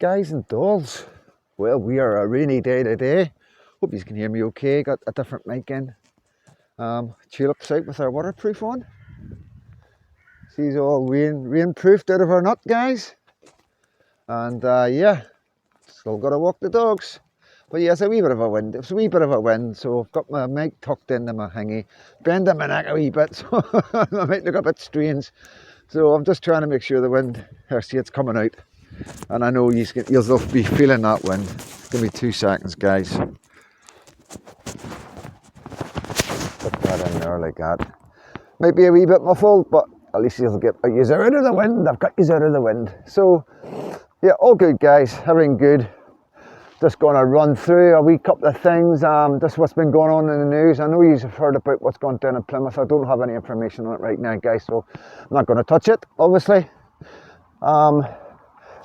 Guys and dolls. Well, we are a rainy day today. Hope you can hear me okay. Got a different mic in. Tulip's out with our waterproof on. She's all rainproofed out of her nut, guys. And yeah, still got to walk the dogs. But yeah, it's a wee bit of a wind. It's a wee bit of a wind, so I've got my mic tucked into my thingy, bending my neck a wee bit, so I might look a bit strange. So I'm just trying to make sure the wind, see it's coming out. And I know you'll be feeling that wind. Give me 2 seconds, guys. Put that in there like that. Might be a wee bit muffled, but at least you'll get you out of the wind. I've got you out of the wind. So, yeah, all good, guys. Everything good. Just going to run through a wee couple of things. Just what's been going on in the news. I know you've heard about what's going down in Plymouth. I don't have any information on it right now, guys, so I'm not going to touch it, obviously.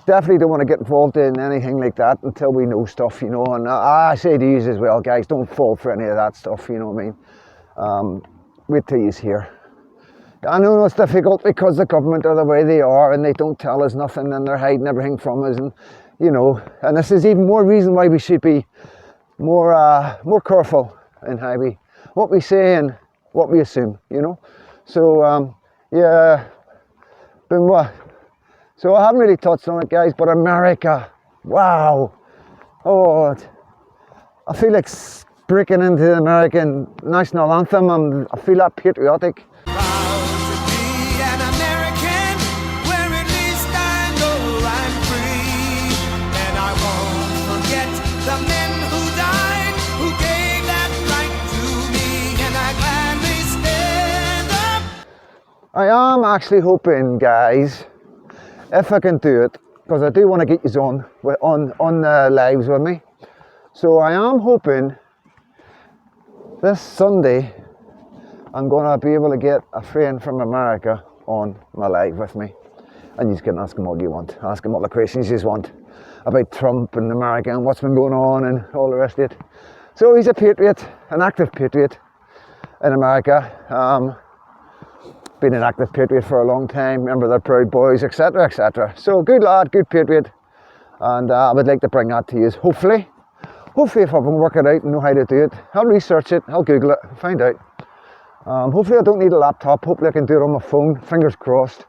Definitely don't want to get involved in anything like that until we know stuff, you know. And I say to you as well, guys, don't fall for any of that stuff, you know what I mean. Wait till you hear. I know it's difficult because the government are the way they are and they don't tell us nothing and they're hiding everything from us, and you know. And this is even more reason why we should be more careful in what we say and what we assume, you know. So yeah, been what. So I haven't really touched on it, guys, but America, wow. Oh, I feel like breaking into the American national anthem, and I feel that patriotic. Proud to be an American, where at least I know I'm free. And I won't forget the men who died, who gave that right to me. And I gladly stand up. I am actually hoping, guys, if I can do it, because I do want to get you on the lives with me. So I am hoping this Sunday I'm going to be able to get a friend from America on my live with me. And you can ask him all you want. Ask him all the questions you want about Trump and America and what's been going on and all the rest of it. So he's a patriot, an active patriot in America. Been an active patriot for a long time, remember the Proud Boys, etc, etc. So good lad, good patriot, and I would like to bring that to you. Hopefully if I can work it out and know how to do it, I'll research it, I'll Google it, find out. Hopefully I don't need a laptop, hopefully I can do it on my phone, fingers crossed.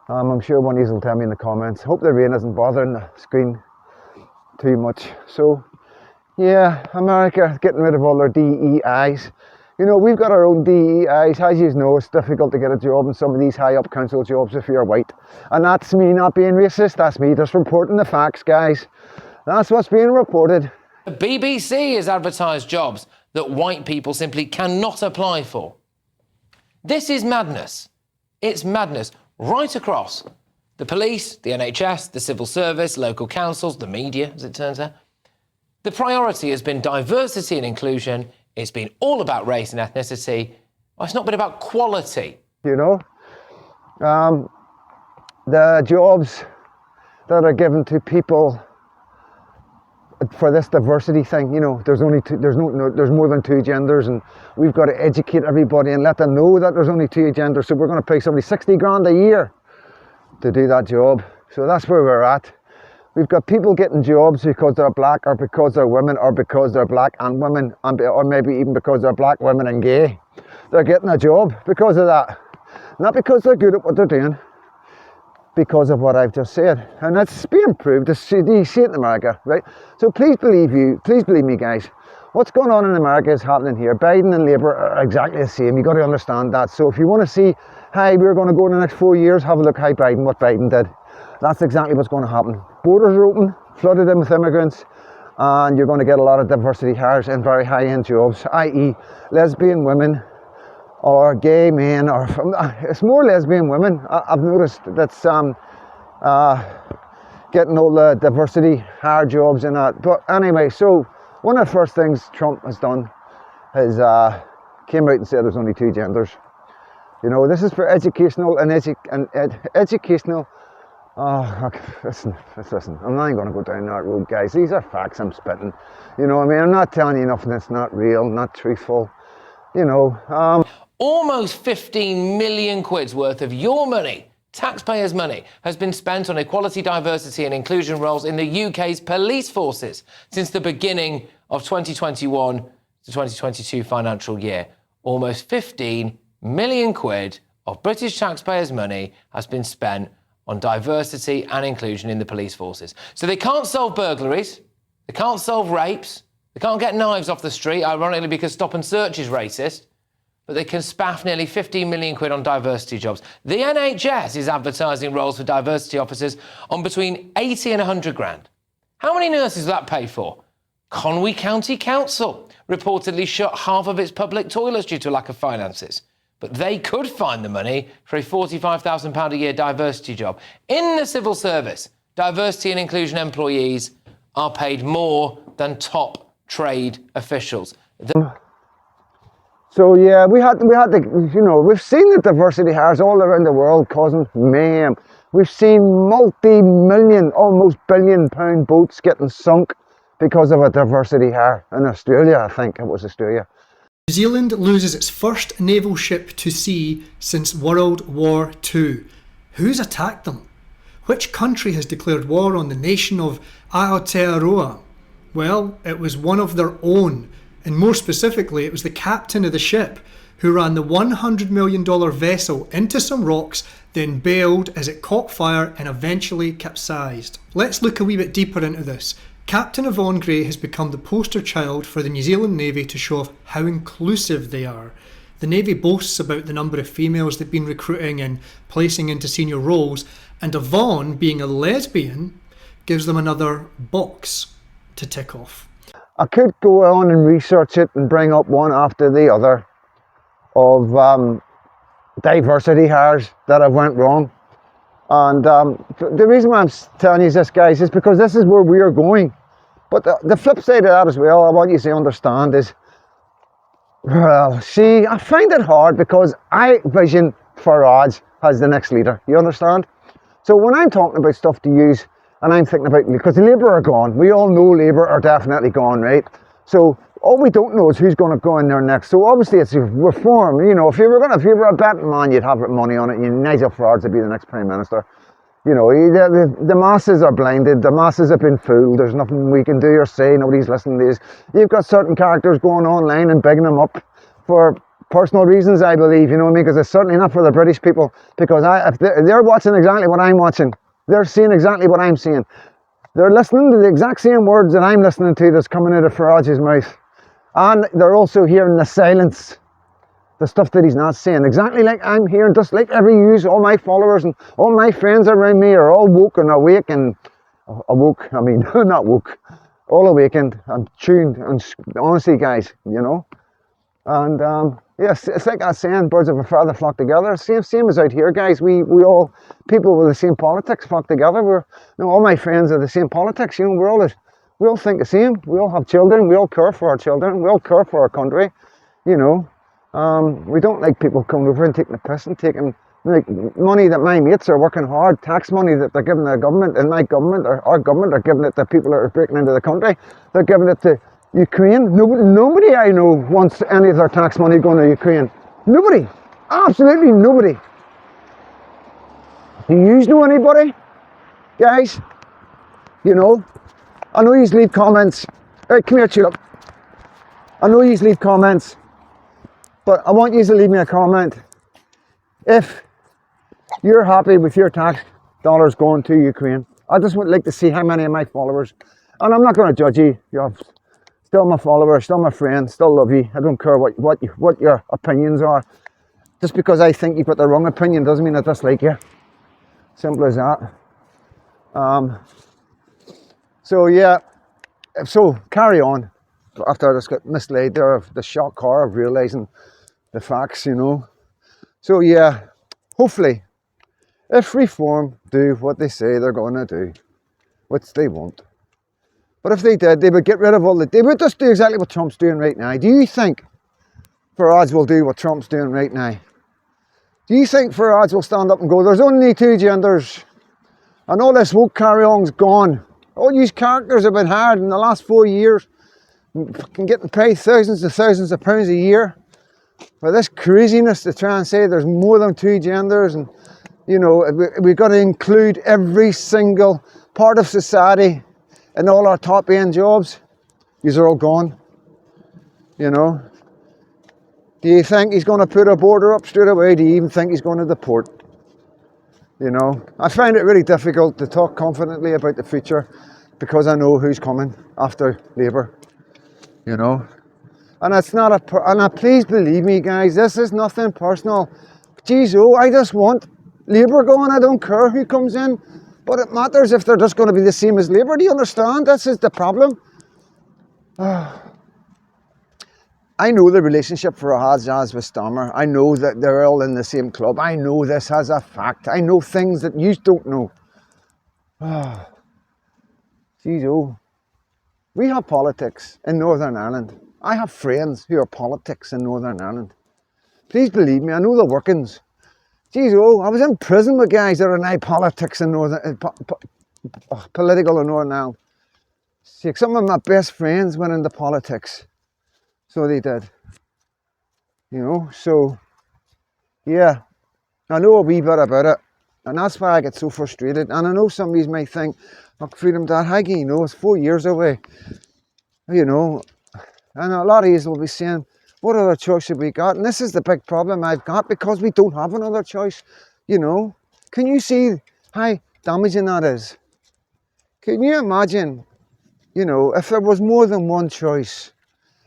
I'm sure one of you will tell me in the comments. Hope the rain isn't bothering the screen too much. So yeah, America getting rid of all their DEIs. You know, we've got our own DEIs. As you know, it's difficult to get a job in some of these high up council jobs if you're white. And that's me not being racist, that's me just reporting the facts, guys. That's what's being reported. The BBC has advertised jobs that white people simply cannot apply for. This is madness. It's madness right across. The police, the NHS, the civil service, local councils, the media, as it turns out. The priority has been diversity and inclusion. It's been all about race and ethnicity. It's not been about quality. You know, the jobs that are given to people for this diversity thing, you know, there's more than 2 genders, and we've got to educate everybody and let them know that there's only 2 genders. So we're going to pay somebody 60 grand a year to do that job. So that's where we're at. We've got people getting jobs because they're black, or because they're women, or because they're black and women, or maybe even because they're black, women and gay. They're getting a job because of that. Not because they're good at what they're doing, because of what I've just said. And that's being proved. You see it in America, right? So please believe me, guys. What's going on in America is happening here. Biden and Labour are exactly the same. You've got to understand that. So if you want to see how we're going to go in the next 4 years, have a look what Biden did. That's exactly what's going to happen. Borders are open, flooded in with immigrants, and you're going to get a lot of diversity hires in very high-end jobs, i.e. lesbian women or gay men, or it's more lesbian women. I've noticed that's getting all the diversity hire jobs in that. But anyway, so one of the first things Trump has done is came out and said there's only 2 genders. You know, this is for educational and educational. Oh, listen, I'm not even going to go down that road, guys. These are facts I'm spitting. You know what I mean? I'm not telling you nothing that's not real, not truthful. You know. Almost 15 million quid's worth of your money taxpayers' money has been spent on equality, diversity and inclusion roles in the UK's police forces since the beginning of 2021 to 2022 financial year. Almost 15 million quid of British taxpayers' money has been spent on diversity and inclusion in the police forces. So they can't solve burglaries, they can't solve rapes, they can't get knives off the street, ironically because stop and search is racist, but they can spaff nearly 15 million quid on diversity jobs. The NHS is advertising roles for diversity officers on between 80 and 100 grand. How many nurses will that pay for? Conwy County Council reportedly shut half of its public toilets due to lack of finances. But they could find the money for a £45,000 a year diversity job. In the civil service, diversity and inclusion employees are paid more than top trade officials. So yeah, we had to, we've seen the diversity hires all around the world causing mayhem. We've seen multi-million, almost billion-pound boats getting sunk because of a diversity hire in Australia. I think it was Australia. New Zealand loses its first naval ship to sea since World War II. Who's attacked them? Which country has declared war on the nation of Aotearoa? Well, it was one of their own, and more specifically, it was the captain of the ship who ran the $100 million vessel into some rocks, then bailed as it caught fire and eventually capsized. Let's look a wee bit deeper into this. Captain Yvonne Gray has become the poster child for the New Zealand Navy to show off how inclusive they are. The Navy boasts about the number of females they've been recruiting and placing into senior roles, and Yvonne, being a lesbian, gives them another box to tick off. I could go on and research it and bring up one after the other of diversity hires that have went wrong. And the reason why I'm telling you this, guys, is because this is where we are going. But the flip side of that as well, I want you to understand is, well, see, I find it hard because I vision Farage as the next leader. You understand? So when I'm talking about stuff to use, and I'm thinking about, because Labour are gone, we all know Labour are definitely gone, right? So all we don't know is who's going to go in there next. So obviously it's reform. You know, if you were a betting man, you'd have money on it. You Nigel Farage would be the next Prime Minister. You know, the masses are blinded. The masses have been fooled. There's nothing we can do or say. Nobody's listening to these. You've got certain characters going online and bigging them up for personal reasons, I believe. You know what I mean? Because it's certainly not for the British people. Because if they're watching exactly what I'm watching. They're seeing exactly what I'm seeing. They're listening to the exact same words that I'm listening to that's coming out of Farage's mouth. And they're also hearing the silence, the stuff that he's not saying. Exactly like I'm hearing, just like every use, all my followers and all my friends around me are all woke and awake and awoke, I mean, not woke, all awakened and tuned. And honestly, guys, you know. And yes, it's like that saying, birds of a feather flock together. Same as out here, guys. We all, people with the same politics flock together. All my friends are the same politics. You know, we all think the same. We all have children. We all care for our children. We all care for our country. You know, we don't like people coming over and taking the piss and taking like money that my mates are working hard, tax money that they're giving the government, and my government or our government are giving it to people that are breaking into the country. They're giving it to Ukraine. Nobody I know wants any of their tax money going to Ukraine. Nobody. Absolutely nobody. Do you know anybody? Guys? You know? I know you leave comments. Hey, come here, Chip. I know you leave comments. But I want you to leave me a comment. If you're happy with your tax dollars going to Ukraine, I just would like to see how many of my followers, and I'm not going to judge you. You're still my follower, still my friend, still love you. I don't care what your opinions are. Just because I think you've got the wrong opinion doesn't mean I dislike you. Simple as that. So yeah, so carry on. After I just got misled there of the shock horror of realising the facts, you know. So yeah, hopefully, if Reform do what they say they're going to do, which they won't, but if they did, they would get rid of they would just do exactly what Trump's doing right now. Do you think Farage will do what Trump's doing right now? Do you think Farage will stand up and go, there's only two genders, and all this woke carry-on's gone? All these characters have been hired in the last 4 years, fucking getting paid thousands and thousands of pounds a year for this craziness to try and say there's more than two genders, and You know, we've got to include every single part of society in all our top end jobs. These are all gone. You know. Do you think he's going to put a border up straight away? Do you even think he's going to deport? You know, I find it really difficult to talk confidently about the future because I know who's coming after Labour. You know, and it's not please believe me, guys, this is nothing personal. Jeez, I just want Labour going. I don't care who comes in, but it matters if they're just going to be the same as Labour. Do you understand? This is the problem. I know the relationship Farage has with Starmer. I know that they're all in the same club. I know this as a fact. I know things that you don't know. Jeez, we have politics in Northern Ireland. I have friends who are politics in Northern Ireland. Please believe me, I know the workings. Jeez, I was in prison with guys that are now politics in Northern, political in Northern Ireland. See, some of my best friends went into politics. So they did. You know, so yeah, I know a wee bit about it. And that's why I get so frustrated. And I know some of you might think, oh, Freedom Dad, how can you know? It's 4 years away. You know, and a lot of you will be saying, what other choice have we got? And this is the big problem I've got, because we don't have another choice. You know, can you see how damaging that is? Can you imagine, you know, if there was more than one choice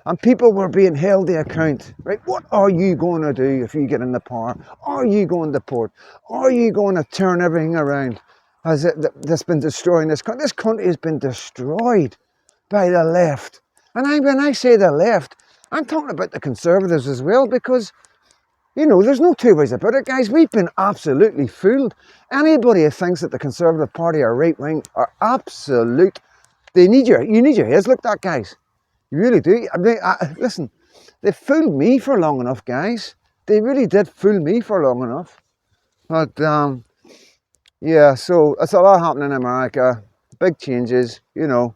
and people were being held to account, right? What are you going to do if you get in the power? Are you going to port? Are you going to turn everything around? Has it that's been destroying this country? This country has been destroyed by the left. And when I say the left, I'm talking about the Conservatives as well, because, you know, there's no two ways about it, guys. We've been absolutely fooled. Anybody who thinks that the Conservative Party are right-wing are absolute. You need your heads looked at, guys. You really do. I mean, listen, they fooled me for long enough, guys. They really did fool me for long enough. But, yeah, so it's a lot happening in America. Big changes, you know.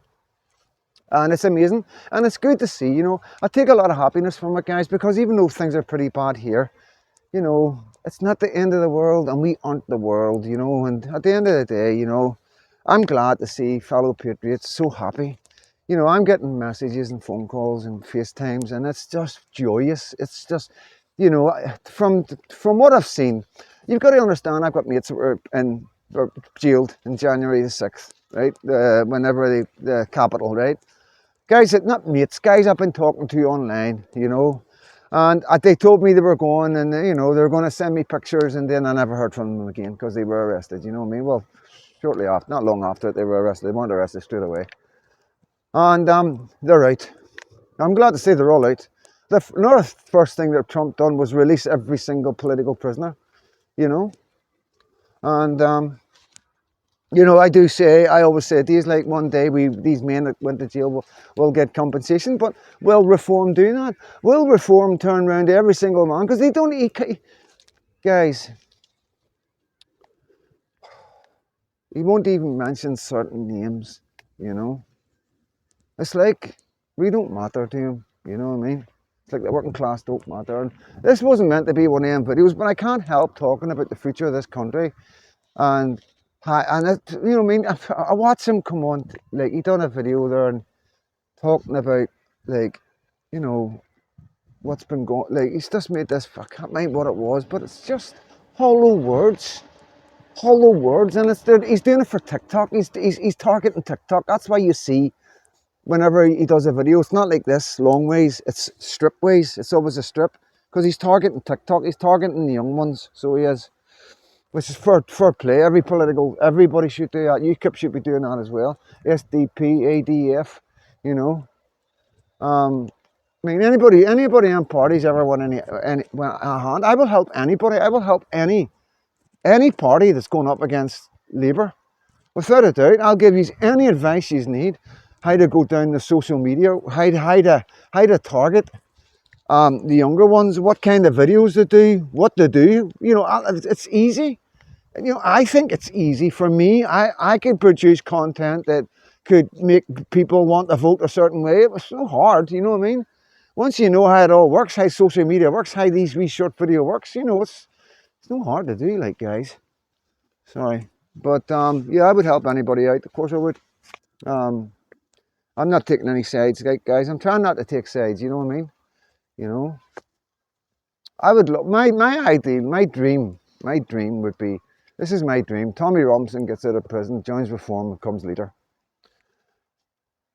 And it's amazing. And it's good to see, you know. I take a lot of happiness from it, guys, because even though things are pretty bad here, you know, it's not the end of the world, and we aren't the world, you know. And at the end of the day, you know, I'm glad to see fellow patriots so happy. You know, I'm getting messages and phone calls and FaceTimes, and it's just joyous. It's just, you know, from what I've seen, you've got to understand, I've got mates that were jailed in January the 6th, right? Whenever the capital, right? Guys, not mates, guys I've been talking to online, you know. And they told me they were going, and, you know, they were going to send me pictures, and then I never heard from them again because they were arrested, you know what I mean? Well, shortly after, not long after it, they were arrested. They weren't arrested straight away. And they're out. I'm glad to say they're all out. Another first thing that Trump done was release every single political prisoner, you know. And, you know, I always say, days like one day these men that went to jail will get compensation, but will Reform do that? Will Reform turn around to every single man? Because they don't, guys, he won't even mention certain names, you know. It's like we don't matter to him, you know what I mean? It's like the working class don't matter. And this wasn't meant to be one of them videos, but I can't help talking about the future of this country. And it, you know what I mean? I watch him come on, like, he done a video there and talking about, like, you know, what's been going, like, he's just made this, I can't mind what it was, but it's just hollow words, and he's doing it for TikTok. He's targeting TikTok. That's why you see, whenever he does a video, it's not like this long ways, it's strip ways. It's always a strip, because he's targeting TikTok. He's targeting the young ones, so he is, which is fair play. Everybody should do that. UKIP should be doing that as well. SDP, ADF, you know. I mean, anybody in parties ever want a hand? I will help anybody. I will help any party that's going up against Labour. Without a doubt, I'll give you any advice you need. How to go down the social media, how to target the younger ones, what kind of videos they do, what they do. You know, it's easy. You know, I think it's easy for me. I could produce content that could make people want to vote a certain way. It was so hard, you know what I mean? Once you know how it all works, how social media works, how these wee short video works, you know, it's no hard to do, like, guys. Sorry. But yeah, I would help anybody out. Of course I would. I'm not taking any sides, guys. I'm trying not to take sides. You know what I mean? You know, I would look. My ideal, my dream would be. This is my dream. Tommy Robinson gets out of prison, joins Reform, and becomes leader.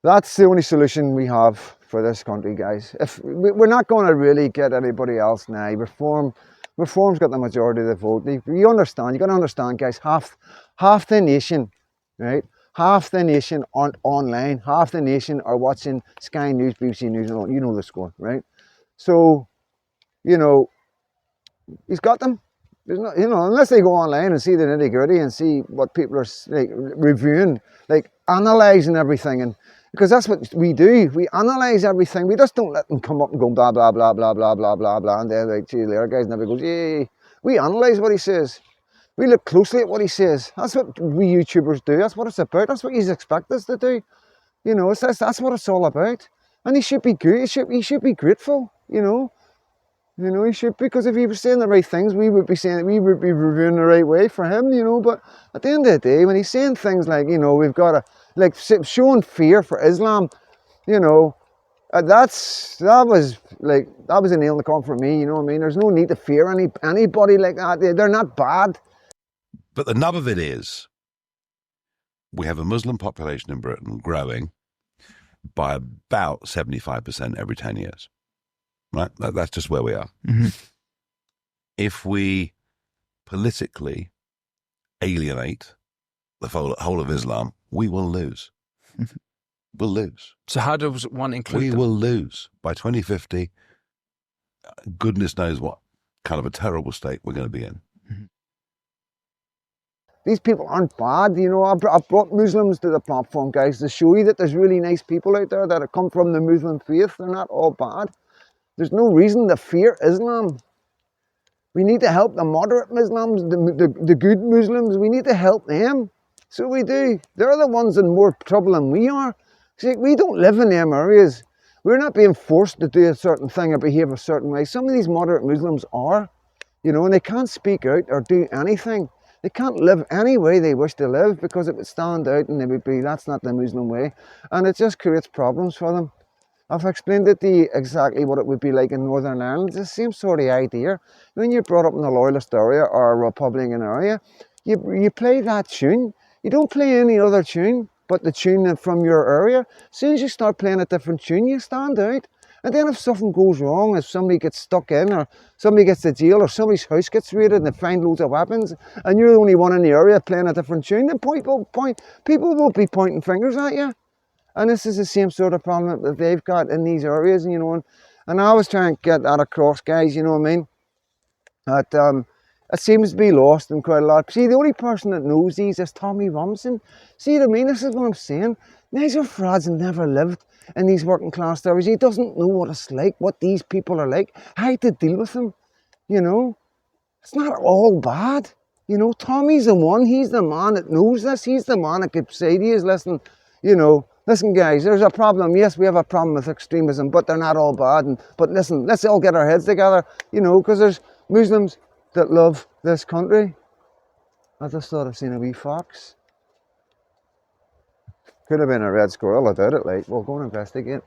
That's the only solution we have for this country, guys. If we're not going to really get anybody else now, Reform's got the majority of the vote. You understand? You got to understand, guys. Half the nation, right? Half the nation aren't online. Half the nation are watching Sky News, BBC News, and all. You know the score, right? So, you know, he's got them. There's not, you know, unless they go online and see the nitty gritty and see what people are like reviewing, like analysing everything, and because that's what we do. We analyse everything. We just don't let them come up and go blah blah blah blah blah blah blah blah, and they're like, gee, the other guy's never goes, yay. We analyse what he says. We look closely at what he says. That's what we YouTubers do. That's what it's about. That's what you expect us to do. You know, that's what it's all about. And he should be good. He should be grateful. You know, he should, because if he was saying the right things, we would be reviewing the right way for him. You know, but at the end of the day, when he's saying things like, you know, we've got to like showing fear for Islam, you know, that was a nail in the coffin for me. You know what I mean? There's no need to fear anybody like that. They're not bad. But the nub of it is, we have a Muslim population in Britain growing by about 75% every 10 years. Right? That's just where we are. Mm-hmm. If we politically alienate the whole of Islam, we will lose. We'll lose. So how does one include We them? will lose. By 2050, goodness knows what kind of a terrible state we're going to be in. These people aren't bad, you know. I've brought Muslims to the platform, guys, to show you that there's really nice people out there that have come from the Muslim faith. They're not all bad. There's no reason to fear Islam. We need to help the moderate Muslims, the good Muslims. We need to help them. So we do. They're the ones in more trouble than we are. See, we don't live in them areas. We're not being forced to do a certain thing or behave a certain way. Some of these moderate Muslims are, you know, and they can't speak out or do anything. They can't live any way they wish to live because it would stand out and they would be, that's not the Muslim way. And it just creates problems for them. I've explained it to you exactly what it would be like in Northern Ireland. It's the same sort of idea. When you're brought up in a loyalist area or a Republican area, you play that tune. You don't play any other tune but the tune from your area. As soon as you start playing a different tune, you stand out. And then if something goes wrong, if somebody gets stuck in, or somebody gets to jail, or somebody's house gets raided and they find loads of weapons, and you're the only one in the area playing a different tune, then people will be pointing fingers at you. And this is the same sort of problem that they've got in these areas, you know. And I always try and get that across, guys, you know what I mean? That it seems to be lost in quite a lot. See, the only person that knows these is Tommy Robinson. See what I mean? This is what I'm saying. Nigel Farage never lived in these working class areas. He doesn't know what it's like, what these people are like, how to deal with them, you know. It's not all bad. You know, Tommy's the one, he's the man that knows this. He's the man that could say to you, listen, you know, listen guys, there's a problem. Yes, we have a problem with extremism, but they're not all bad. But listen, let's all get our heads together, you know, because there's Muslims that love this country. I just thought I've seen a wee fox. Could have been a red squirrel, I doubt it, like. We'll go and investigate.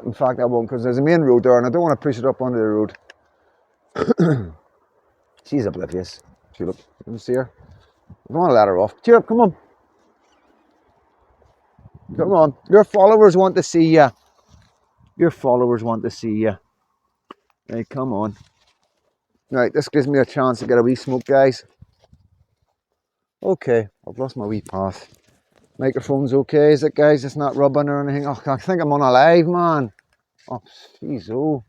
In fact, I won't, because there's a main road there and I don't want to push it up onto the road. She's oblivious. She look, let me see her. I don't want to let her off. Cheer up, come on. Come on. Your followers want to see you. Your followers want to see you. Hey, come on. Right, this gives me a chance to get a wee smoke, guys. Okay, I've lost my wee path. Microphone's okay, is it, guys? It's not rubbing or anything. Oh, I think I'm on a live, man. Oh, jeez, oh.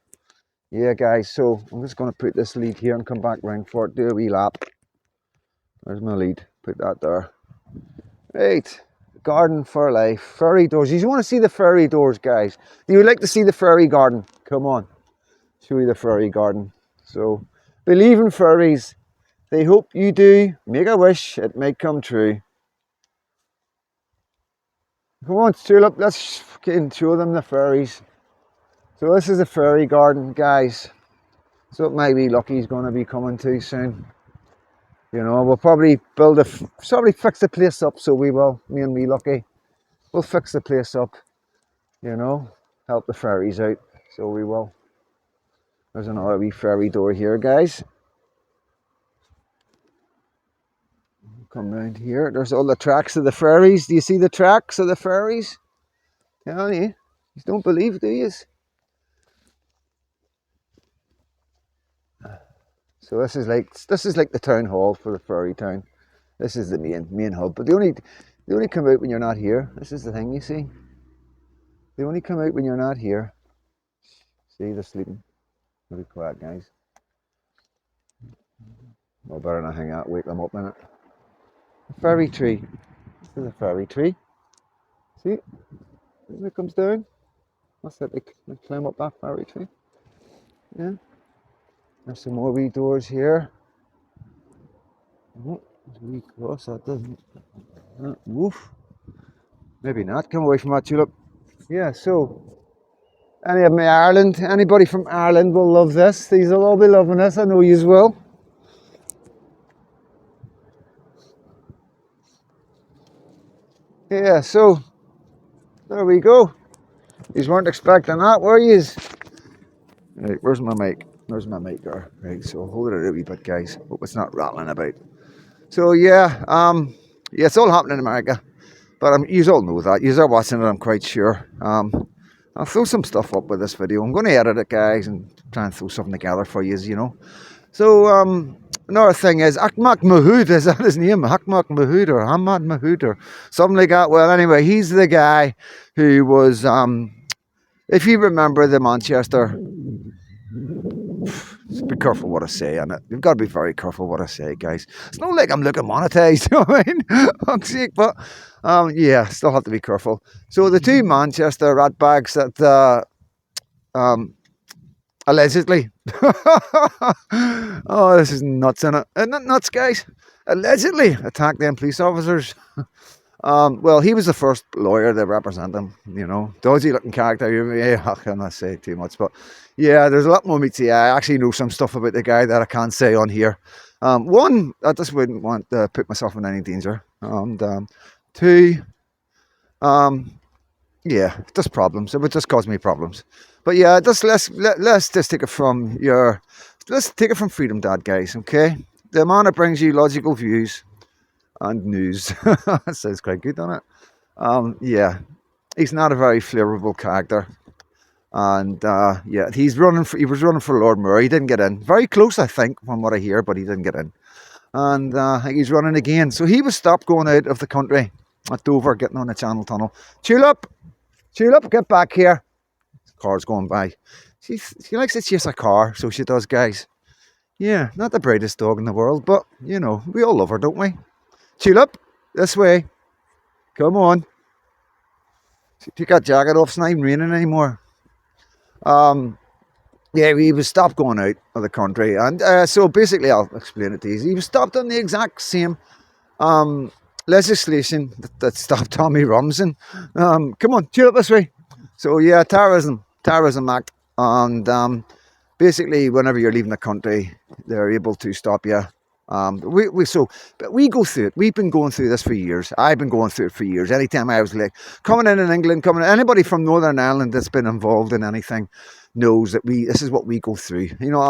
Yeah, guys, so I'm just going to put this lead here and come back round for it, do a wee lap. There's my lead. Put that there. Right, garden for life. Fairy doors. You want to see the fairy doors, guys? Do you like to see the fairy garden? Come on. Show you the fairy garden. So, believe in fairies. They hope you do. Make a wish, it might come true. Come on, Tulip, let's fucking show them the fairies. So this is a fairy garden, guys. So it might be Lucky's going to be coming too soon. You know, we'll probably probably fix the place up, so we will, me and wee Lucky. We'll fix the place up, you know, help the ferries out, so we will. There's another wee ferry door here, guys. Come round here. There's all the tracks of the ferries. Do you see the tracks of the ferries? Yeah, you don't believe, do you? So this is like the town hall for the ferry town. This is the main hub. But they only come out when you're not here. This is the thing, you see. They only come out when you're not here. See, they're sleeping. Be quiet, guys. Well, better not hang out. Wake them up in it. A fairy tree. This is a fairy tree. See? As it comes down. That's it. They climb up that fairy tree. Yeah. There's some more wee doors here. Oh, there's a wee cross. That doesn't. Woof. Maybe not. Come away from that tulip. Yeah, so. Any of my Ireland, anybody from Ireland will love this. These will all be loving this. I know you will. Yeah, so there we go. Yous weren't expecting that, were yous? Right, where's my mic? There's my mic there. Right, so hold it a wee bit, guys. Hope it's not rattling about. So yeah, it's all happening in America. But yous all know that. Yous are watching it, I'm quite sure. I'll throw some stuff up with this video. I'm going to edit it, guys, and try and throw something together for yous, you know. So another thing is Ahmad Mahood, is that his name? Ahmad Mahood or Ahmad Mahood or something like that. Well, anyway, he's the guy who was, if you remember the Manchester, be careful what I say on it. You've got to be very careful what I say, guys. It's not like I'm looking monetized, you know what I mean? Fuck's sake, but yeah, still have to be careful. So the two Manchester ratbags that allegedly, oh, this is nuts, isn't it? Isn't it nuts, guys? Allegedly attacked them police officers. Well, he was the first lawyer to represent them, you know. Dodgy looking character. Yeah, I cannot say too much, but yeah, there's a lot more meat to the eye. I actually know some stuff about the guy that I can't say on here. One, I just wouldn't want to put myself in any danger. And two, yeah, just problems. It would just cause me problems. But yeah, let's just take it from Freedom Dad, guys, okay? The man that brings you logical views and news. That sounds quite good, doesn't it? Yeah, he's not a very flavourable character. And yeah, he was running for Lord Mayor. He didn't get in. Very close, I think, from what I hear, but he didn't get in. And he's running again. So he was stopped going out of the country at Dover, getting on the Channel Tunnel. Tulip, get back here. Car's going by. She likes to chase a car, so she does, guys. Yeah, not the brightest dog in the world, but, you know, we all love her, don't we? Tulip, this way. Come on. Take that jacket off, it's not even raining anymore. Yeah, he was stopped going out of the country. And so basically, I'll explain it to you. He was stopped on the exact same legislation that stopped Tommy Robinson. Come on, Tulip, this way. So yeah, terrorism act. And basically, whenever you're leaving the country, they're able to stop you. But we go through it. We've been going through this for years. I've been going through it for years. Anytime I was like coming in England, anybody from Northern Ireland that's been involved in anything knows that this is what we go through. You know,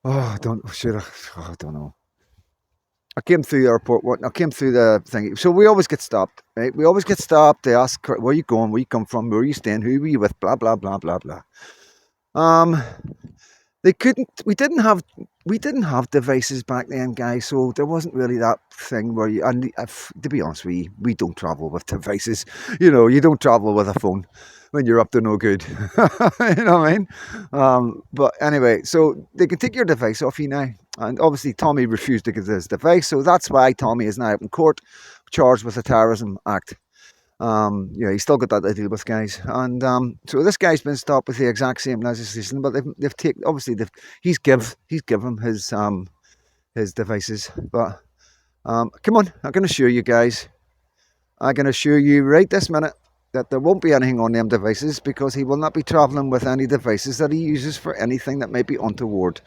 I don't know. I came through the airport. I came through the thing. So we always get stopped, right? We always get stopped. They ask, where are you going? Where you come from? Where are you staying? Who were you with? Blah, blah, blah, blah, blah. We didn't have devices back then, guys, so there wasn't really that thing where to be honest with you, we don't travel with devices. You know, you don't travel with a phone when you're up to no good. You know what I mean? But anyway, so they can take your device off you now. And obviously Tommy refused to give his device, so that's why Tommy is now out in court, charged with a terrorism act. Yeah, he's still got that to deal with, guys. And so this guy's been stopped with the exact same legislation, but they've taken, obviously he's given his devices. But come on, I can assure you guys, I can assure you right this minute that there won't be anything on them devices, because he will not be travelling with any devices that he uses for anything that might be untoward.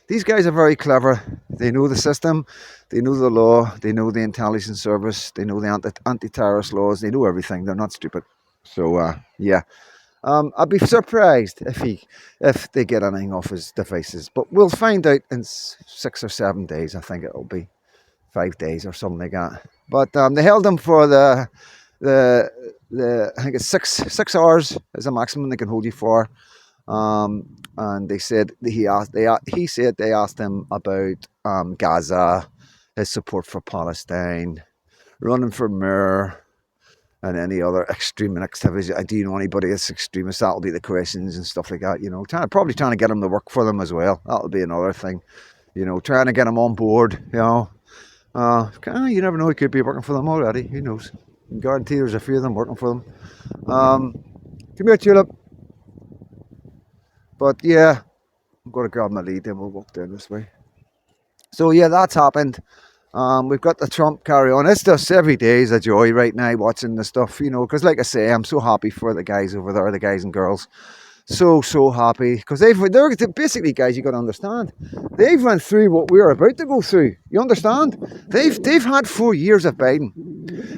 these guys are very clever. They know the system, they know the law, they know the intelligence service, they know the anti-terrorist laws, they know everything. They're not stupid. So yeah, I'd be surprised if they get anything off his devices. But we'll find out in 6 or 7 days. I think it'll be 5 days or something like that. But they held him for the I think it's 6 hours is the maximum they can hold you for. And they said he said they asked him about Gaza, his support for Palestine, running for mayor, and any other extreme activities. Do you know anybody that's extremist? That'll be the questions and stuff like that. You know, probably trying to get him to work for them as well. That'll be another thing. You know, trying to get him on board. You know, you never know. He could be working for them already. Who knows? I guarantee there's a few of them working for them. Come here, Tulip. But yeah, I'm going to grab my lead, then we'll walk down this way. So yeah, that's happened. We've got the Trump carry on. It's just every day is a joy right now watching the stuff, you know, because like I say, I'm so happy for the guys over there, the guys and girls. So happy, because they're basically, guys, you got to understand, they've went through what we're about to go through. You understand? They've had 4 years of Biden.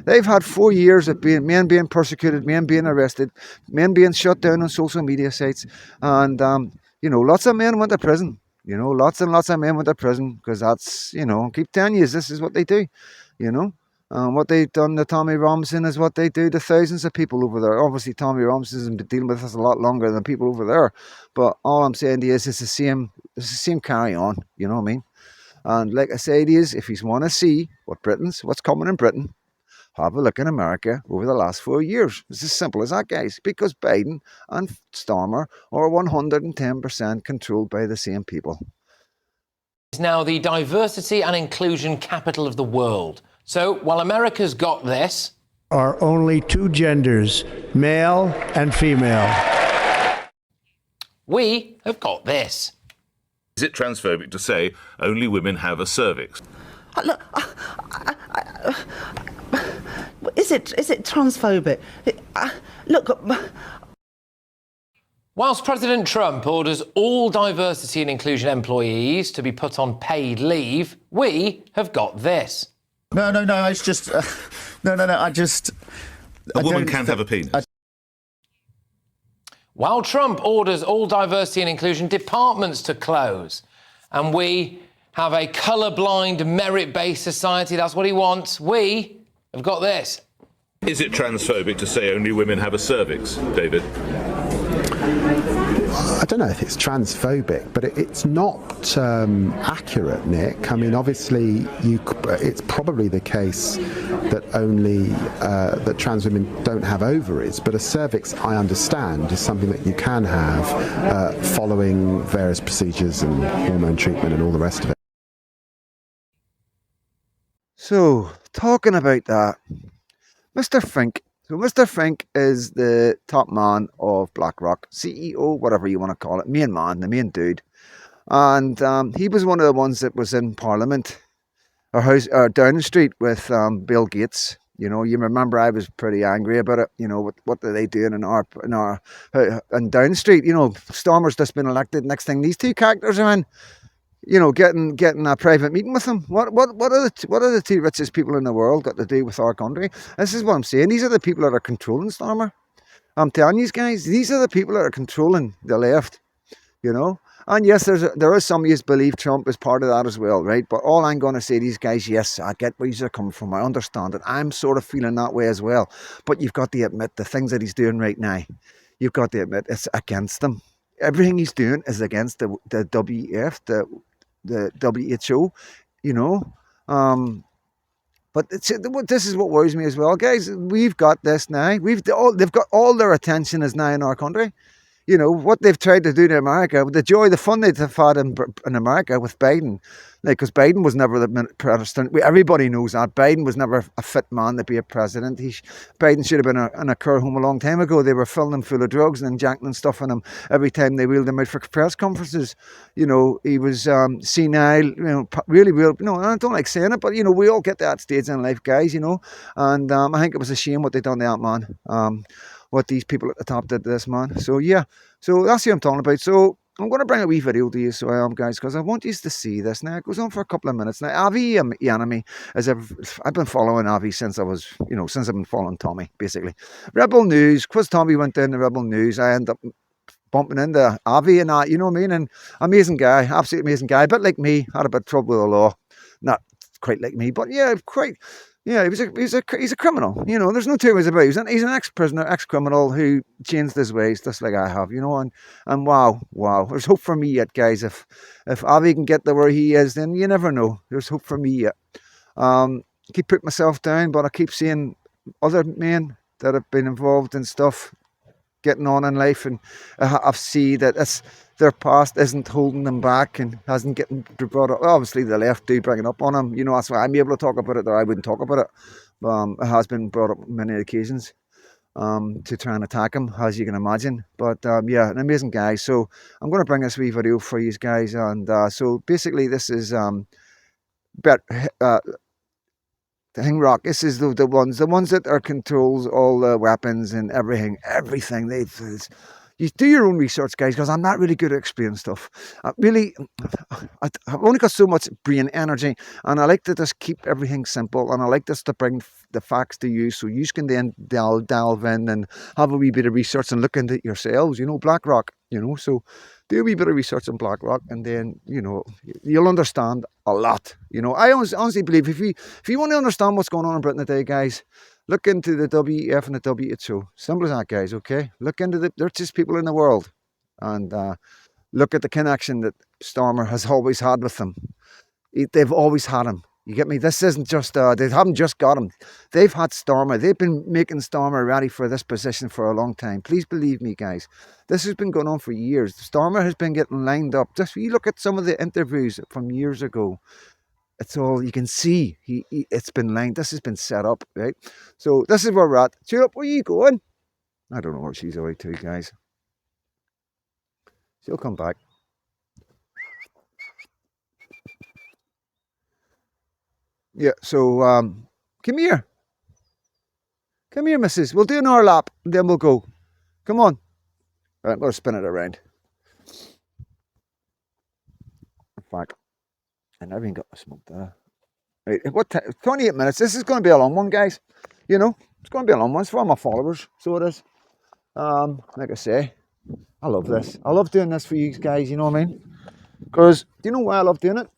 They've had 4 years of men being persecuted, men being arrested, men being shut down on social media sites, and you know, lots of men went to prison. You know, lots and lots of men went to prison because that's, you know, keep telling you, this is what they do. You know. What they've done to Tommy Robinson is what they do to thousands of people over there. Obviously, Tommy Robinson has been dealing with us a lot longer than people over there. But all I'm saying to you is it's the same carry on. You know what I mean? And like I say to you, if you want to see what's coming in Britain, have a look in America over the last 4 years. It's as simple as that, guys. Because Biden and Starmer are 110% controlled by the same people. It's now the diversity and inclusion capital of the world. So while America's got this, are only 2 genders, male and female. we have got this. Is it transphobic to say only women have a cervix? Look, is it transphobic? Look. Whilst President Trump orders all diversity and inclusion employees to be put on paid leave, we have got this. No, it's just... no, I just... A woman can have a penis. While Trump orders all diversity and inclusion departments to close, and we have a colour-blind, merit-based society, that's what he wants, we have got this. Is it transphobic to say only women have a cervix, David? I don't know if it's transphobic, but it's not accurate, Nick. I mean, obviously, it's probably the case that only that trans women don't have ovaries, but a cervix, I understand, is something that you can have following various procedures and hormone treatment and all the rest of it. So, talking about that, Mr. Fink. So Mr. Fink is the top man of BlackRock, CEO, whatever you want to call it, main man, the main dude. And he was one of the ones that was in Parliament, or Downing Street with Bill Gates. You know, you remember I was pretty angry about it. You know, what are they doing in Downing Street? You know, Starmer's just been elected. Next thing, these two characters are in. You know, getting a private meeting with them. What are the 2 richest people in the world got to do with our country? This is what I'm saying. These are the people that are controlling Starmer. I'm telling you guys, these are the people that are controlling the left. You know, and yes, there is some of you believe Trump is part of that as well, right? But all I'm going to say to these guys, yes, I get where you're coming from. I understand it. I'm sort of feeling that way as well. But you've got to admit the things that he's doing right now. You've got to admit it's against them. Everything he's doing is against the WEF, the WHO, you know. But this is what worries me as well, guys. We've got this now. They've got all their attention is now in our country. You know, what they've tried to do to America, the fun they've had in America with Biden, because Biden was never the president. Everybody knows that. Biden was never a fit man to be a president. Biden should have been in a care home a long time ago. They were filling him full of drugs and injecting stuff in him every time they wheeled him out for press conferences. You know, he was senile, you know, really, I don't like saying it, but, you know, we all get to that stage in life, guys, you know. And I think it was a shame what they done to that man. What these people at the top did to this man. So yeah, so that's what I'm talking about. So I'm going to bring a wee video to you, so I am, guys, because I want you to see this. Now, it goes on for a couple of minutes. Now, Avi Yanami, as I've been following Avi since I was, since I've been following Tommy, basically. Rebel News, because Tommy went down to Rebel News, I ended up bumping into Avi and that, you know what I mean? And amazing guy, absolutely amazing guy. A bit like me, had a bit of trouble with the law. Not quite like me, but yeah, quite. Yeah, he's a criminal. There's no two ways about it. He's an ex-prisoner, ex-criminal who changed his ways, just like I have. And wow, there's hope for me yet, guys. If Avi can get to where he is, then you never know. There's hope for me yet. I keep putting myself down, but I keep seeing other men that have been involved in stuff, getting on in life, and I see that their past isn't holding them back and hasn't getting brought up. Obviously, the left do bring it up on them. That's why I'm able to talk about it, or I wouldn't talk about it. It has been brought up on many occasions to try and attack him, as you can imagine. But yeah, an amazing guy. So I'm going to bring this wee video for you guys. And so basically, this is Hingrock. This is the ones that are controls all the weapons and everything. You do your own research, guys, because I'm not really good at explaining stuff. I've only got so much brain energy, and I like to just keep everything simple, and I like just to bring the facts to you, so you can then delve in and have a wee bit of research and look into it yourselves. BlackRock. So do a wee bit of research on BlackRock, and then you'll understand a lot. I honestly believe if you want to understand what's going on in Britain today, guys, look into the WEF and the WHO. Simple as that, guys, okay? Look into the richest people in the world, and look at the connection that Starmer has always had with them. They've always had him. You get me? This isn't just, they haven't just got him. They've had Starmer. They've been making Starmer ready for this position for a long time. Please believe me, guys. This has been going on for years. Starmer has been getting lined up. Just you look at some of the interviews from years ago. It's all you can see. It's been lined. This has been set up, right? So this is where we're at. Tulip, where are you going? I don't know where she's away to, guys. She'll come back. Yeah. So come here. Come here, missus. We'll do another lap, and then we'll go. Come on. Right, I'm going to spin it around. In fact, I never even got my smoke there. Right, what time? 28 minutes. This is going to be a long one, guys. It's going to be a long one. It's for my followers, so it is. Like I say, I love this. I love doing this for you guys, you know what I mean? Because, do you know why I love doing it?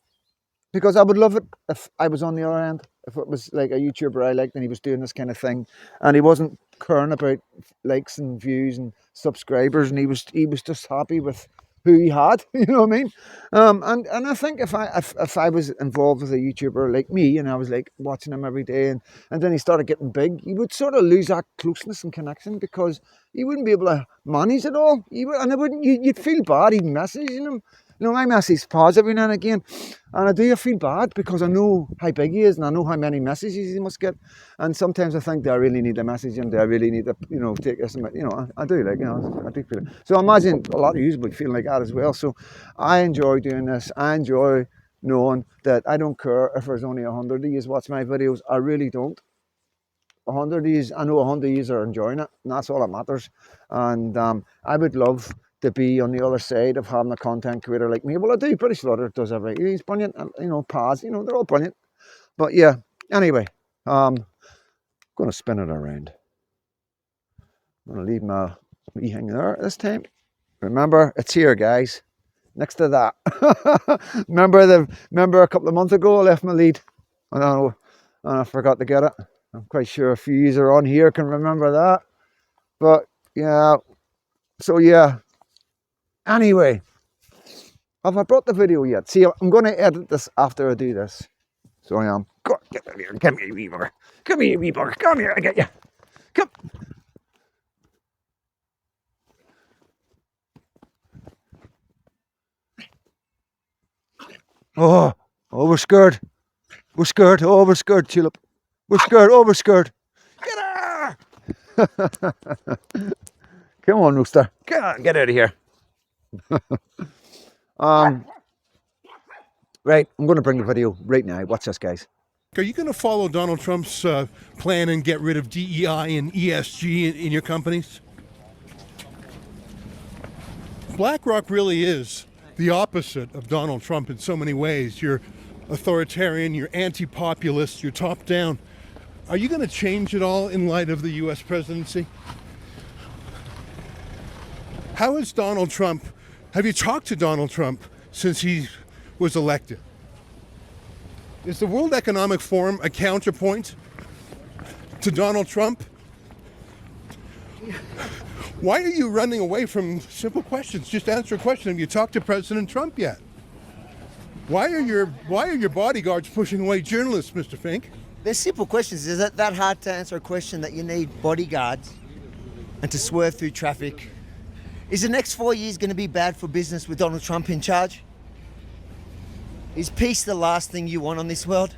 Because I would love it if I was on the other end. If it was like a YouTuber I liked and he was doing this kind of thing, and he wasn't caring about likes and views and subscribers, and he was just happy with who he had, you know what I mean? And I think if I was involved with a YouTuber like me, and I was like watching him every day, and then he started getting big, you would sort of lose that closeness and connection, because you wouldn't be able to manage it all. You'd feel bad even messaging him. I message pause every now and again, and I do feel bad because I know how big he is, and I know how many messages he must get, and sometimes I think, do I really need to message him? Do I really need to, take this? I do, I do feel it. So I imagine a lot of you would feel like that as well. So I enjoy doing this. I enjoy knowing that I don't care if there's only 100 of you watch my videos. I really don't. 100 of you, I know 100 of you are enjoying it, and that's all that matters. And I would love to be on the other side of having a content creator like me. Well, I do. British Slaughter does everything. He's brilliant. Paz, they're all brilliant. But yeah, anyway, I'm going to spin it around. I'm going to leave my wee hang there this time. Remember, it's here, guys. Next to that. Remember a couple of months ago I left my lead. I don't know, and I forgot to get it. I'm quite sure a few of you are on here can remember that. But yeah, so yeah. Anyway, have I brought the video yet? See, I'm going to edit this after I do this. So I am. Go on, get out here. Come here, you wee bugger. Come here, you wee bugger. Come here, I get you. Come. Oh, we're scared. We're scared. Oh, we're scared, Tulip. We're scared. Oh, we're scared. Get her! Come on, Rooster. Come on, get out of here. Right, I'm going to bring the video right now. Watch this, guys. Are you going to follow Donald Trump's plan and get rid of DEI and ESG in your companies? BlackRock really is the opposite of Donald Trump in so many ways. You're authoritarian, you're anti-populist, you're top-down. Are you going to change it all in light of the U.S. presidency? How is Donald Trump, have you talked to Donald Trump since he was elected? Is the World Economic Forum a counterpoint to Donald Trump? Why are you running away from simple questions? Just answer a question. Have you talked to President Trump yet? Why are your bodyguards pushing away journalists, Mr. Fink? They're simple questions. Is it that hard to answer a question that you need bodyguards and to swerve through traffic? Is the next 4 years going to be bad for business with Donald Trump in charge? Is peace the last thing you want on this world?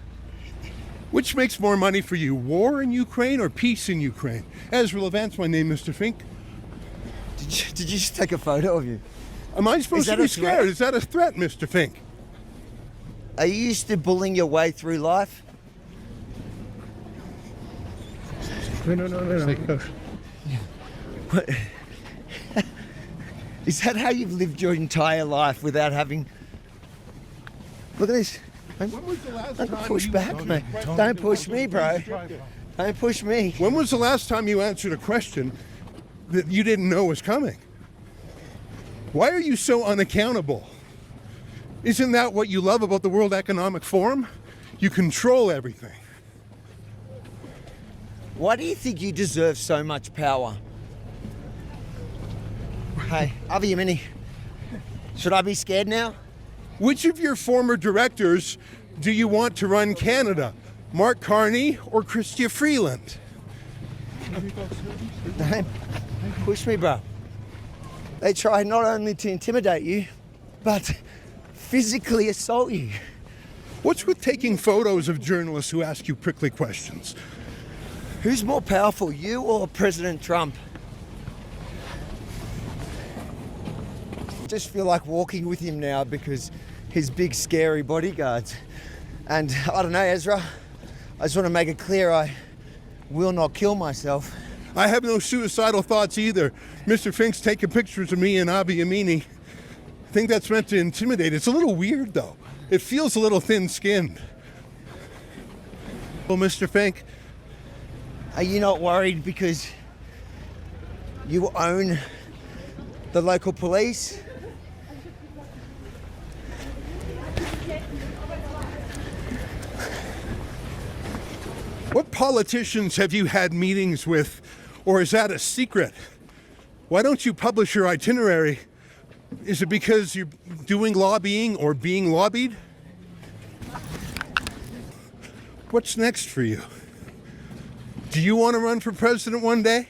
Which makes more money for you, war in Ukraine or peace in Ukraine? Ezra Levant's my name, Mr. Fink. Did you just take a photo of you? Am I supposed to be scared? Threat? Is that a threat, Mr. Fink? Are you used to bullying your way through life? No. What? Is that how you've lived your entire life without having... Look at this. When was the last Don't time push you- back, mate. Don't push me, bro. Don't push me. When was the last time you answered a question that you didn't know was coming? Why are you so unaccountable? Isn't that what you love about the World Economic Forum? You control everything. Why do you think you deserve so much power? Hey, Avi Yemeni, should I be scared now? Which of your former directors do you want to run Canada? Mark Carney or Chrystia Freeland? Don't push me, bro. They try not only to intimidate you, but physically assault you. What's with taking photos of journalists who ask you prickly questions? Who's more powerful, you or President Trump? I just feel like walking with him now because his big scary bodyguards. And I don't know, Ezra, I just want to make it clear I will not kill myself. I have no suicidal thoughts either. Mr. Fink's taking pictures of me and Avi Yemeni. I think that's meant to intimidate. It's a little weird though. It feels a little thin-skinned. Well, Mr. Fink, Are you not worried because you own the local police? what politicians have you had meetings with, or is that a secret? Why don't you publish your itinerary? Is it because you're doing lobbying or being lobbied? What's next for you? Do you want to run for president one day?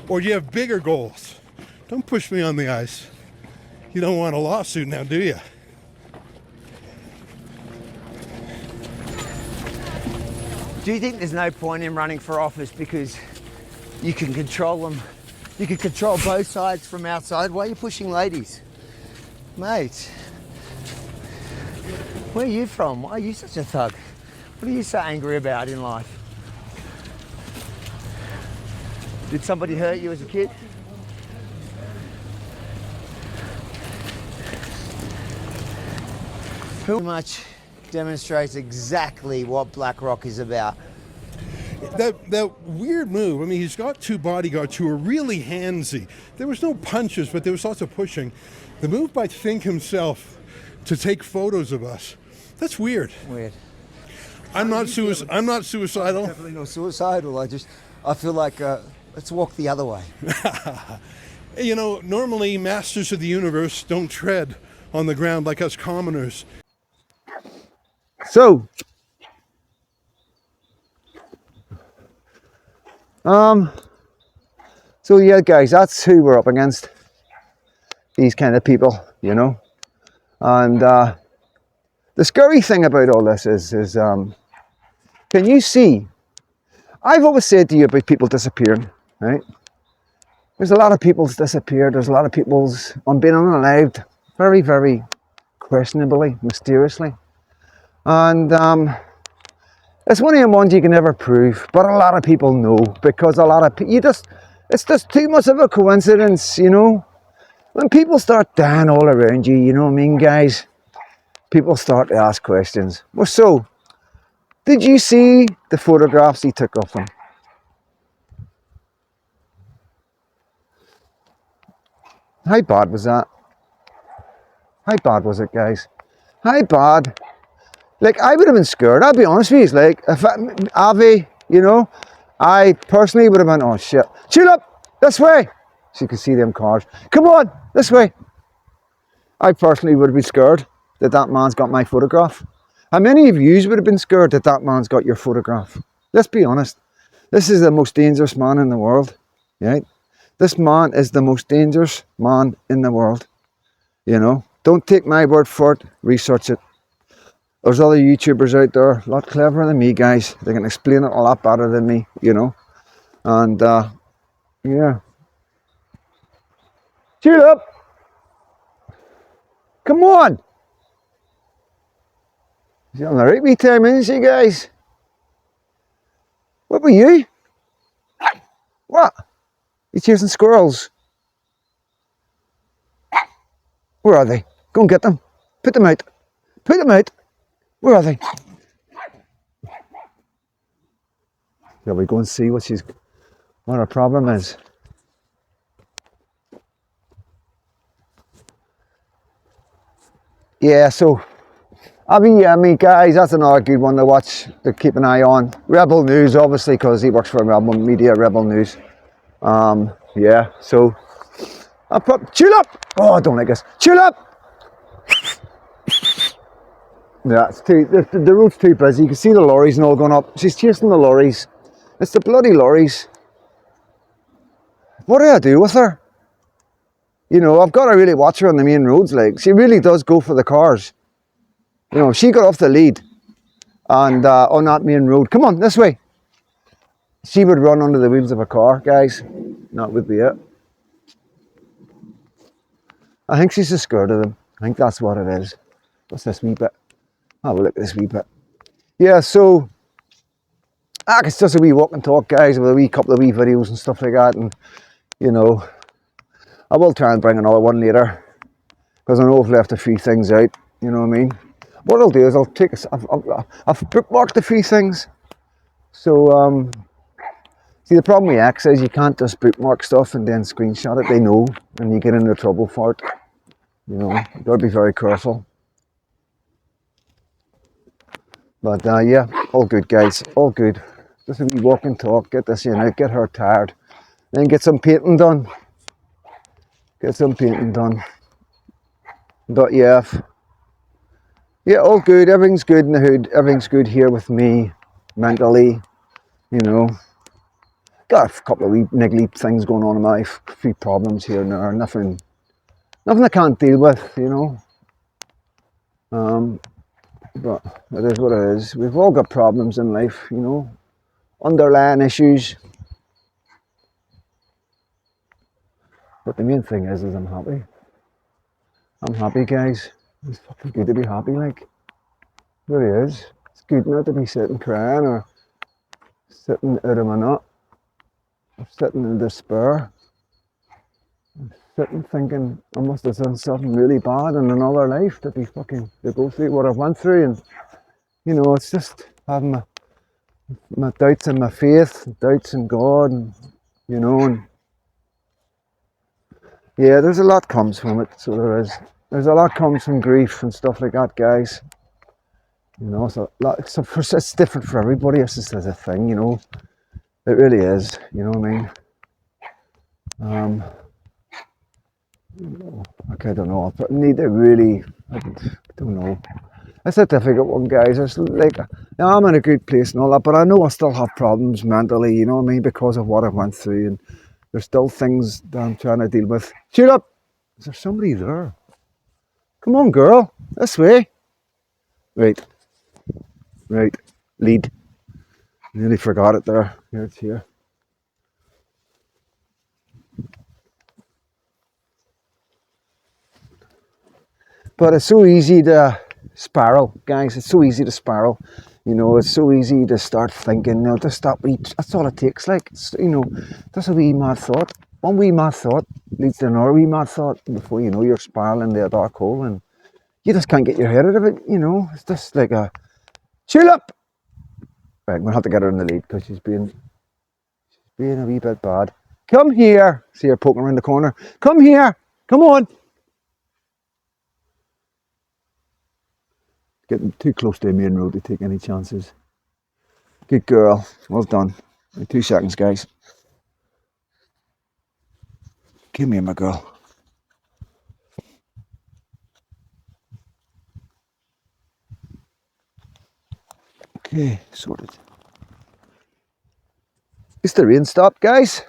Or do you have bigger goals? Don't push me on the ice. You don't want a lawsuit now, do you? Do you think there's no point in running for office because you can control them? You can control both sides from outside. Why are you pushing ladies? Mate, where are you from? Why are you such a thug? What are you so angry about in life? Did somebody hurt you as a kid? Who much demonstrates exactly what BlackRock is about. That weird move, I mean, he's got two bodyguards who are really handsy. There was no punches, but there was lots of pushing. The move by Fink himself to take photos of us, that's weird. Weird. I'm not suicidal. Definitely not suicidal. I feel like let's walk the other way. You know, normally masters of the universe don't tread on the ground like us commoners. So, yeah, guys, that's who we're up against. These kind of people, you know. And the scary thing about all this is can you see? I've always said to you about people disappearing, right? There's a lot of people's disappeared. There's a lot of people's being unalived, very, very questionably, mysteriously. And it's one of the ones you can never prove, but a lot of people know, because a lot of it's just too much of a coincidence, you know. when people start dying all around you, you know what I mean, guys? People start to ask questions. Well, so, did you see the photographs he took of them? How bad was that? How bad was it, guys? How bad? Like, I would have been scared, I'll be honest with you. Like, if Avi, you know, I personally would have been, oh shit, chill up, this way. So you can see them cars. Come on, this way. I personally would have been scared that that man's got my photograph. How many of you would have been scared that that man's got your photograph? Let's be honest. This is the most dangerous man in the world, right? This man is the most dangerous man in the world. You know, don't take my word for it, research it. There's other YouTubers out there, a lot cleverer than me, guys. They can explain it a lot better than me, you know. And, yeah. Chill up. Come on. She's on the right wee time, isn't she, guys? What were you? What? You chasing squirrels? Where are they? Go and get them. Put them out. Put them out. Where are they? Shall we go and see what her problem is? Yeah, so I mean, guys, that's another good one to watch, to keep an eye on. Rebel News, obviously, because he works for Rebel Media, Rebel News. Yeah, so chill up. Oh, I don't like this. Chill up. Yeah, it's the road's too busy. You can see the lorries and all going up. She's chasing the lorries. It's the bloody lorries. What do I do with her? You know, I've got to really watch her on the main roads. Like, she really does go for the cars. You know, she got off the lead and on that main road. Come on, this way. She would run under the wheels of a car, guys. That would be it. I think she's just scared of them. I think that's what it is. What's this wee bit? Have a look at this wee bit. Yeah, so it's just a wee walk and talk, guys, with a wee couple of wee videos and stuff like that. And you know, I will try and bring another one later because I know I've left a few things out. You know what I mean? What I'll do is I'll take I've bookmarked a few things. So see, the problem with X is you can't just bookmark stuff and then screenshot it. They know, and you get into trouble for it. You know, you gotta be very careful. But yeah, all good, guys, all good. Just a wee walk and talk, get this in out, get her tired, then get some painting done. Get some painting done. But yeah, all good, everything's good in the hood, everything's good here with me, mentally, you know. Got a couple of wee niggly things going on in my life, a few problems here and there, nothing I can't deal with, you know. But it is what it is. We've all got problems in life, you know, underlying issues. But the main thing is I'm happy. I'm happy, guys. It's fucking good to be happy, like. It really is. It's good not to be sitting crying or sitting out of my nut. Or sitting in despair. I'm sitting thinking I must have done something really bad in another life to go through what I've went through. And you know, it's just having my doubts in my faith, doubts in God, and you know, and yeah, there's a lot comes from it. So there's a lot comes from grief and stuff like that, guys. You know, so it's different for everybody. It's just as a thing, you know. It really is. You know what I mean? Okay, I don't know. I need to really. I don't know. It's a difficult one, guys. It's like I'm in a good place and all that, but I know I still have problems mentally. You know what I mean? Because of what I went through, and there's still things that I'm trying to deal with. Cheer up! Is there somebody there? Come on, girl. This way. Right. Lead. Nearly forgot it there. Here it's here. But it's so easy to spiral, guys. It's so easy to spiral. You know, it's so easy to start thinking, that's all it takes. Like, you know, that's a wee mad thought. One wee mad thought leads to another wee mad thought. Before you know, you're spiraling into a dark hole, and you just can't get your head out of it. You know, it's just like a tulip. Right, we'll have to get her in the lead because she's being a wee bit bad. Come here. See her poking around the corner. Come here. Come on. Getting too close to the main road to take any chances. Good girl. Well done. 2 seconds, guys. Come here, my girl. Okay, sorted. At least the rain stopped, guys.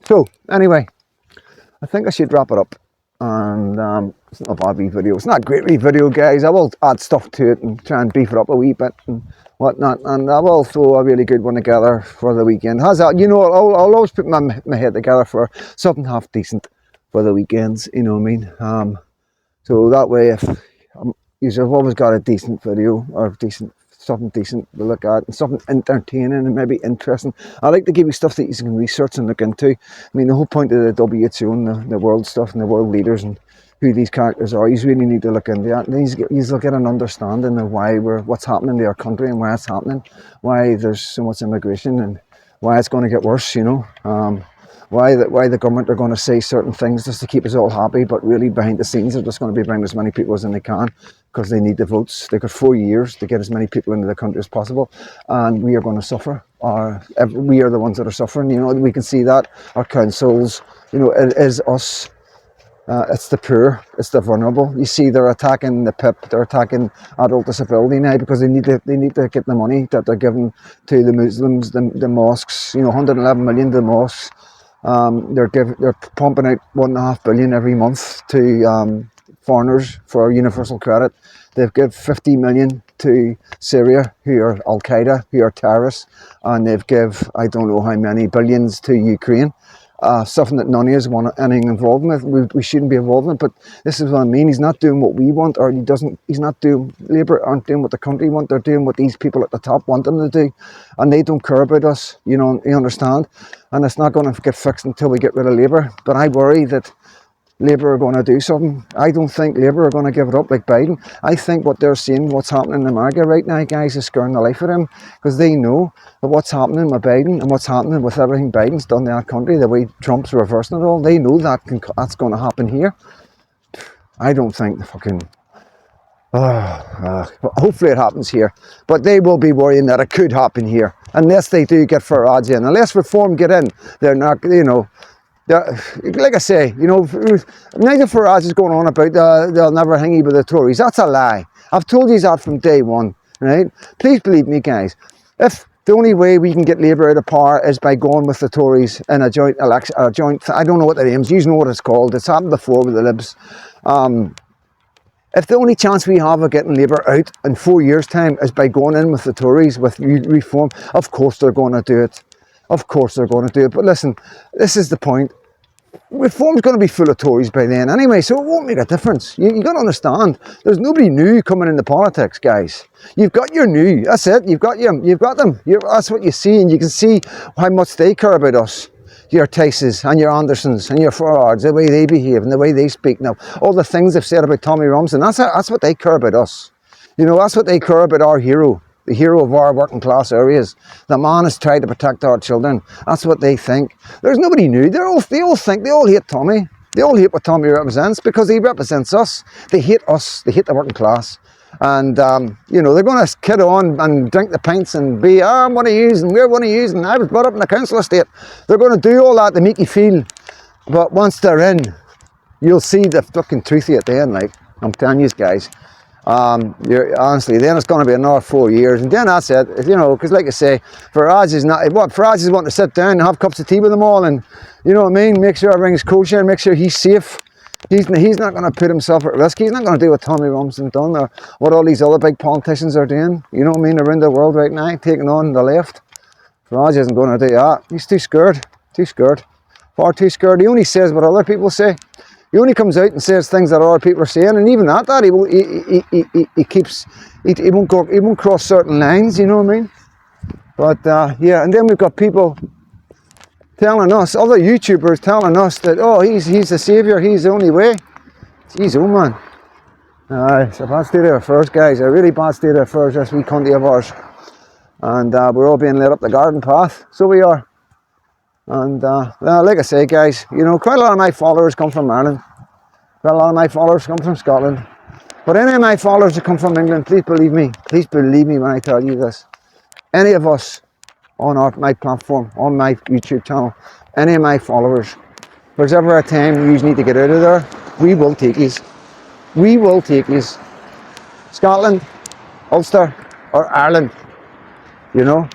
So, anyway, I think I should wrap it up. And it's not a bad wee video. It's not a great wee video, guys. I will add stuff to it and try and beef it up a wee bit and whatnot. And I will throw a really good one together for the weekend. How's that? You know, I'll always put my head together for something half decent for the weekends. You know what I mean? So that way, if you've always got a decent video or something decent to look at and something entertaining and maybe interesting. I like to give you stuff that you can research and look into. I mean, the whole point of the WHO and the world stuff and the world leaders and who these characters are, you really need to look into that. You get an understanding of what's happening to our country and why it's happening, why there's so much immigration and why it's going to get worse, you know. Why the government are going to say certain things just to keep us all happy, but really behind the scenes they're just going to be bringing as many people as they can because they need the votes. They've got 4 years to get as many people into the country as possible, and we are going to suffer. We are the ones that are suffering. You know, we can see that our councils. You know, it is us. It's the poor, it's the vulnerable. You see, they're attacking the PIP, they're attacking adult disability now because they need to get the money that they're giving to the Muslims, the mosques. You know, 111 million to the mosques. They're pumping out 1.5 billion every month to foreigners for universal credit. They've given 50 million to Syria, who are Al Qaeda, who are terrorists, and they've given I don't know how many billions to Ukraine. Something that none of us want anything involved with. We shouldn't be involved in it, but this is what I mean. He's not doing what we want, or he's not doing, Labour aren't doing what the country want. They're doing what these people at the top want them to do, and they don't care about us, you know, you understand? And it's not going to get fixed until we get rid of Labour, but I worry that Labour are going to do something. I don't think Labour are going to give it up like Biden. I think what they're seeing, what's happening in America right now, guys, is scaring the life out of them because they know that what's happening with Biden and what's happening with everything Biden's done to that country, the way Trump's reversing it all, they know that's going to happen here. I don't think the fucking... hopefully it happens here, but they will be worrying that it could happen here unless they do get Farage in. Unless Reform get in, they're not, you know... like I say, you know, Nigel Farage is going on about they'll never hang you with the Tories. That's a lie. I've told you that from day one, right? Please believe me, guys. If the only way we can get Labour out of power is by going with the Tories in a joint election, I don't know what the name is, you know what it's called. It's happened before with the Libs. If the only chance we have of getting Labour out in 4 years' time is by going in with the Tories, with Reform, of course they're going to do it. Of course they're going to do it. But listen, this is the point. Reform's going to be full of Tories by then anyway, so it won't make a difference. You got to understand, there's nobody new coming into politics, guys. You've got your new, that's it, you've got them. That's what you see, and you can see how much they care about us. Your Tices and your Andersons and your Farage, the way they behave and the way they speak now. All the things they've said about Tommy Robinson, that's what they care about us. You know, that's what they care about our hero. The hero of our working class areas. The man has tried to protect our children. That's what they think. There's nobody new. They all hate Tommy. They all hate what Tommy represents because he represents us. They hate us. They hate the working class. And, you know, they're going to kid on and drink the pints and be, I'm one of yous and we're one of yous and I was brought up in a council estate. They're going to do all that to make you feel. But once they're in, you'll see the fucking truth at the end, like, I'm telling you guys. Honestly, then it's going to be another 4 years, and then that's it. You know, because like I say, Farage is wanting to sit down and have cups of tea with them all, and you know what I mean. Make sure everything's kosher, make sure he's safe. He's not going to put himself at risk. He's not going to do what Tommy Robinson done or what all these other big politicians are doing. You know what I mean, around the world right now, taking on the left. Farage isn't going to do that. He's too scared, far too scared. He only says what other people say. He only comes out and says things that other people are saying, and even at that, he won't cross certain lines. You know what I mean? But yeah, and then we've got people telling us, other YouTubers telling us that, oh, he's the saviour, he's the only way. Jeez, oh man. It's a bad state of affairs, guys. A really bad state of affairs, this wee country of ours. And we're all being led up the garden path. So we are. And well, like I say, guys, you know, quite a lot of my followers come from Ireland. Quite a lot of my followers come from Scotland. But any of my followers that come from England, please believe me when I tell you this. Any of us on my platform, on my YouTube channel, any of my followers, if there's ever a time you need to get out of there, we will take yous. We will take yous. Scotland, Ulster, or Ireland, you know,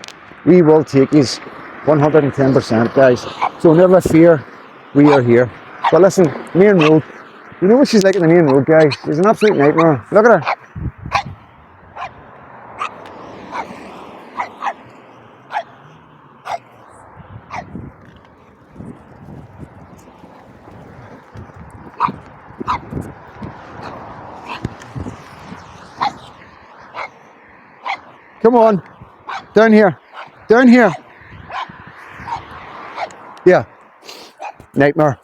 we will take yous 110%, guys. So never fear, we are here. But listen, main road, you know what she's like in the main road, guys? She's an absolute nightmare. Look at her. Come on, down here, down here. Yeah, nightmare.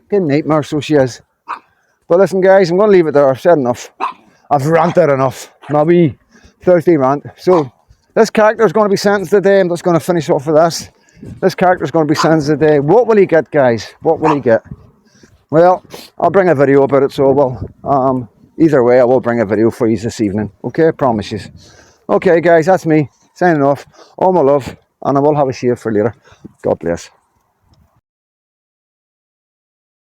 Good nightmare, so she is. But listen, guys, I'm going to leave it there. I've said enough. I've ranted enough. My wee Thursday rant. So this character is going to be sentenced today. I'm just going to finish off with this. This character is going to be sentenced today. What will he get, guys? What will he get? Well, I'll bring a video about it. So well, either way, I will bring a video for you this evening. Okay, I promise you. Okay, guys, that's me signing off. All my love, and I will have a shave for later. God bless.